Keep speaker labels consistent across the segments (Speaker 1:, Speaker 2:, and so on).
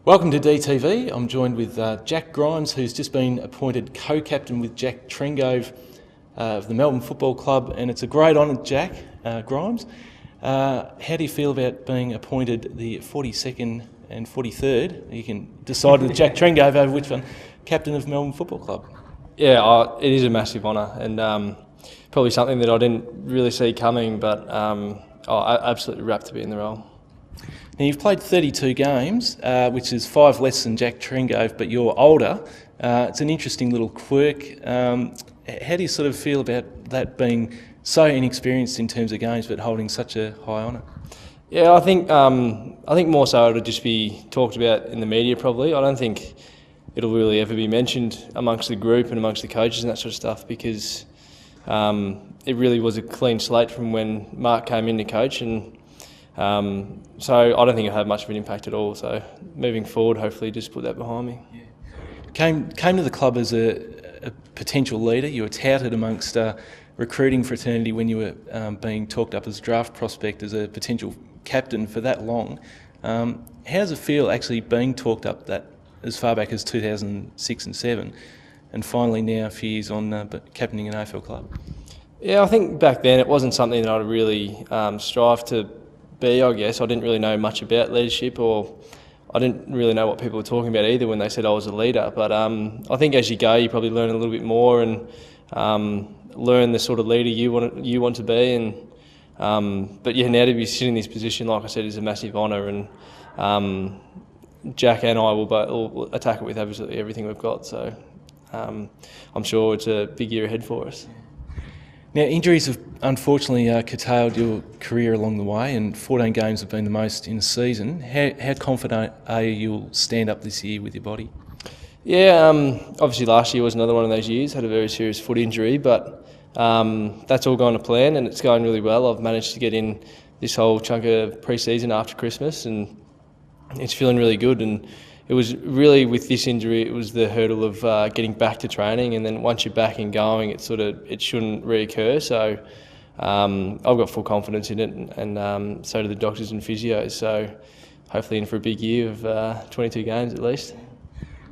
Speaker 1: Welcome to DTV. I'm joined with Jack Grimes, who's just been appointed co-captain with Jack Trengove of the Melbourne Football Club, and it's a great honour, Jack Grimes. How do you feel about being appointed the 42nd and 43rd? You can decide with Jack Trengove over which one, captain of Melbourne Football Club.
Speaker 2: Yeah, it is a massive honour, and probably something that I didn't really see coming, but I'm absolutely rapt to be in the role.
Speaker 1: Now, you've played 32 games, which is 5 less than Jack Trengove, but you're older. It's an interesting little quirk. How do you sort of feel about that being so inexperienced in terms of games, but holding such a high honour?
Speaker 2: Yeah, I think more so it'll just be talked about in the media probably. I don't think it'll really ever be mentioned amongst the group and amongst the coaches and that sort of stuff, because it really was a clean slate from when Mark came in to coach, and so I don't think it'll have much of an impact at all. So moving forward, hopefully just put that behind me.
Speaker 1: Yeah. Came to the club as a potential leader. You were touted amongst recruiting fraternity when you were being talked up as a draft prospect as a potential captain for that long. How does it feel actually being talked up that as far back as 2006 and 7, and finally now a few years on captaining an AFL club?
Speaker 2: Yeah, I think back then it wasn't something that I'd really strive to be, I guess. I didn't really know much about leadership, or I didn't really know what people were talking about either when they said I was a leader. But I think as you go, you probably learn a little bit more and learn the sort of leader you want to be. And but yeah, now to be sitting in this position, like I said, is a massive honour, and Jack and I will attack it with absolutely everything we've got. So I'm sure it's a big year ahead for us.
Speaker 1: Now, injuries have unfortunately curtailed your career along the way, and 14 games have been the most in a season. How confident are you you'll stand up this year with your body?
Speaker 2: Yeah, obviously last year was another one of those years. Had a very serious foot injury, but that's all going to plan, and it's going really well. I've managed to get in this whole chunk of pre-season after Christmas, and it's feeling really good. And it was really, with this injury, it was the hurdle of getting back to training, and then once you're back and going, it shouldn't reoccur. So I've got full confidence in it, and so do the doctors and physios. So hopefully in for a big year of 22 games at least.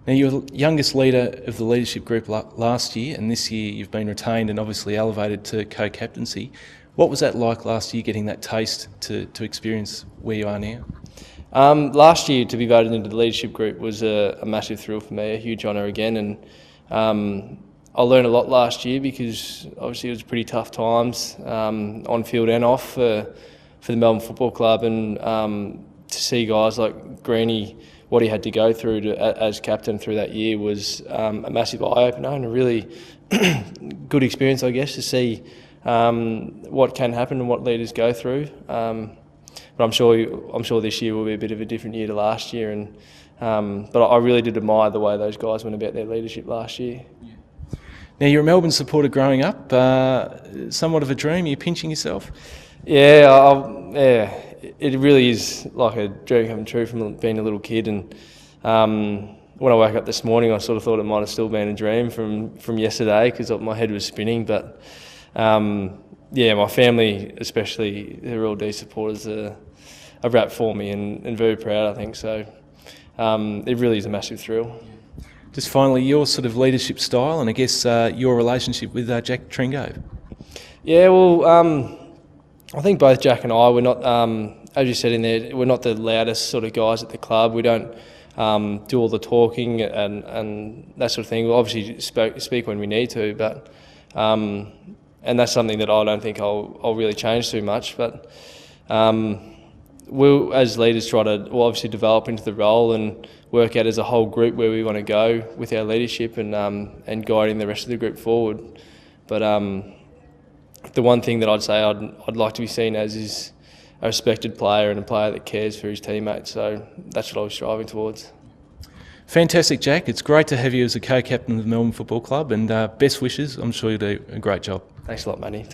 Speaker 1: Now, you were the youngest leader of the leadership group last year, and this year you've been retained and obviously elevated to co-captaincy. What was that like last year, getting that taste to experience where you are now?
Speaker 2: Last year, to be voted into the leadership group was a massive thrill for me, a huge honour again, and I learned a lot last year because obviously it was pretty tough times on field and off for the Melbourne Football Club, and to see guys like Greeny, what he had to go through as captain through that year was a massive eye-opener and a really good experience, I guess, to see what can happen and what leaders go through. But I'm sure this year will be a bit of a different year to last year, and but I really did admire the way those guys went about their leadership last year.
Speaker 1: Yeah. Now, you're a Melbourne supporter growing up. Somewhat of a dream. Are you pinching yourself?
Speaker 2: Yeah, it really is like a dream coming true from being a little kid. And when I woke up this morning, I sort of thought it might have still been a dream from yesterday, because my head was spinning. But yeah, my family especially, they're all D supporters, are rapt for me and very proud, I think. So it really is a massive thrill.
Speaker 1: Just finally, your sort of leadership style, and I guess your relationship with Jack Trengove.
Speaker 2: Yeah, well, I think both Jack and I, we're not, as you said in there, we're not the loudest sort of guys at the club. We don't do all the talking and that sort of thing. We'll obviously speak when we need to, but and that's something that I don't think I'll really change too much. But we'll, as leaders, we'll obviously develop into the role and work out as a whole group where we want to go with our leadership and guiding the rest of the group forward. But the one thing that I'd say I'd like to be seen as is a respected player and a player that cares for his teammates. So that's what I was striving towards.
Speaker 1: Fantastic, Jack. It's great to have you as a co-captain of the Melbourne Football Club, and best wishes. I'm sure you'll do a great job.
Speaker 2: Thanks a lot, Manny.